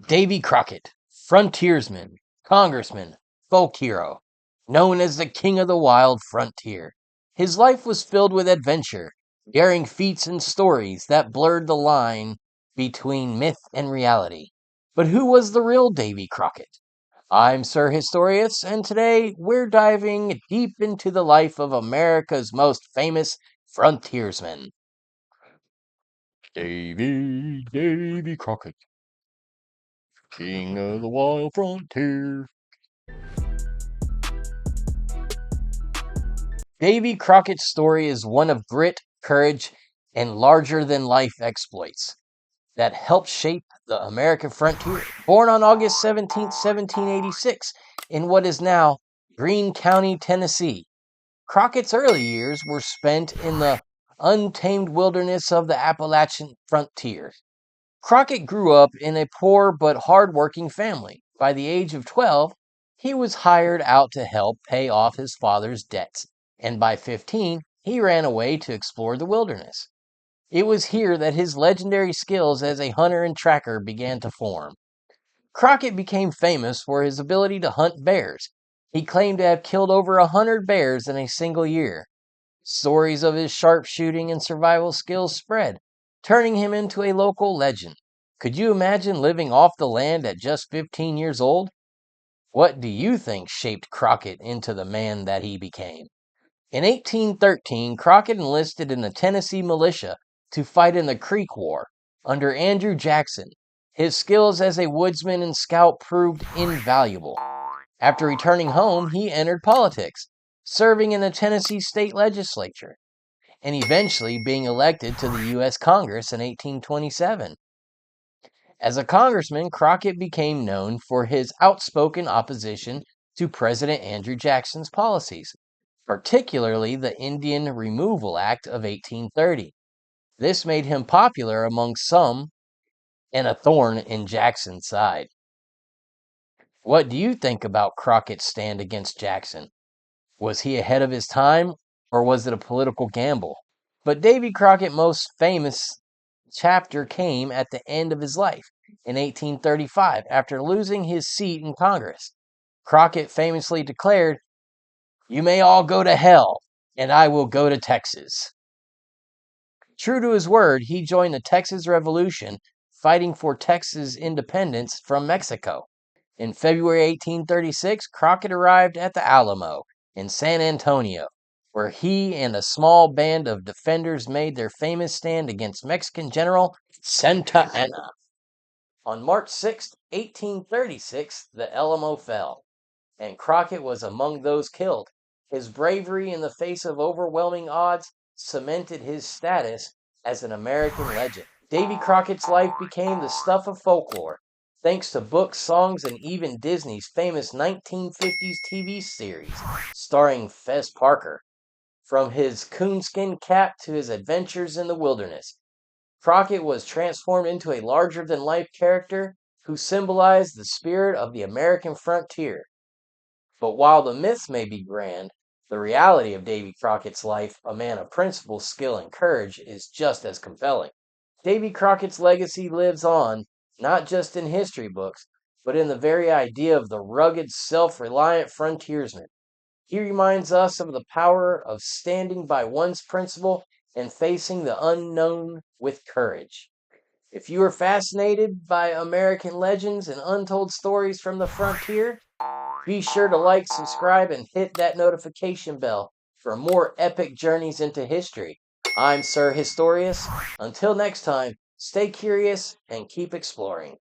Davy Crockett, frontiersman, congressman, folk hero, known as the king of the wild frontier. His life was filled with adventure, daring feats and stories that blurred the line between myth and reality. But who was the real Davy Crockett? I'm Sir Historious, and today we're diving deep into the life of America's most famous frontiersman. Davy Crockett, king of the wild frontier. Davy Crockett's story is one of grit, courage, and larger than life exploits that helped shape the American frontier. Born on August 17, 1786, in what is now Greene County, Tennessee, Crockett's early years were spent in the untamed wilderness of the Appalachian frontier. Crockett grew up in a poor but hard-working family. By the age of 12, he was hired out to help pay off his father's debts, and by 15, he ran away to explore the wilderness. It was here that his legendary skills as a hunter and tracker began to form. Crockett became famous for his ability to hunt bears. He claimed to have killed over 100 bears in a single year. Stories of his sharpshooting and survival skills spread, turning him into a local legend. Could you imagine living off the land at just 15 years old? What do you think shaped Crockett into the man that he became? In 1813, Crockett enlisted in the Tennessee militia to fight in the Creek War under Andrew Jackson. His skills as a woodsman and scout proved invaluable. After returning home, he entered politics, serving in the Tennessee state legislature, and eventually being elected to the U.S. Congress in 1827. As a congressman, Crockett became known for his outspoken opposition to President Andrew Jackson's policies, particularly the Indian Removal Act of 1830. This made him popular among some and a thorn in Jackson's side. What do you think about Crockett's stand against Jackson? Was he ahead of his time, or was it a political gamble? But Davy Crockett's most famous chapter came at the end of his life in 1835 after losing his seat in Congress. Crockett famously declared, "You may all go to hell, and I will go to Texas." True to his word, he joined the Texas Revolution, fighting for Texas independence from Mexico. In February 1836, Crockett arrived at the Alamo in San Antonio, where he and a small band of defenders made their famous stand against Mexican General Santa Anna. On March 6, 1836, the Alamo fell, and Crockett was among those killed. His bravery in the face of overwhelming odds cemented his status as an American legend. Davy Crockett's life became the stuff of folklore, thanks to books, songs, and even Disney's famous 1950s TV series starring Fez Parker. From his coonskin cap to his adventures in the wilderness, Crockett was transformed into a larger-than-life character who symbolized the spirit of the American frontier. But while the myths may be grand, the reality of Davy Crockett's life, a man of principle, skill, and courage, is just as compelling. Davy Crockett's legacy lives on, not just in history books, but in the very idea of the rugged, self-reliant frontiersman. He reminds us of the power of standing by one's principle and facing the unknown with courage. If you are fascinated by American legends and untold stories from the frontier, be sure to like, subscribe, and hit that notification bell for more epic journeys into history. I'm Sir Historious. Until next time, stay curious and keep exploring.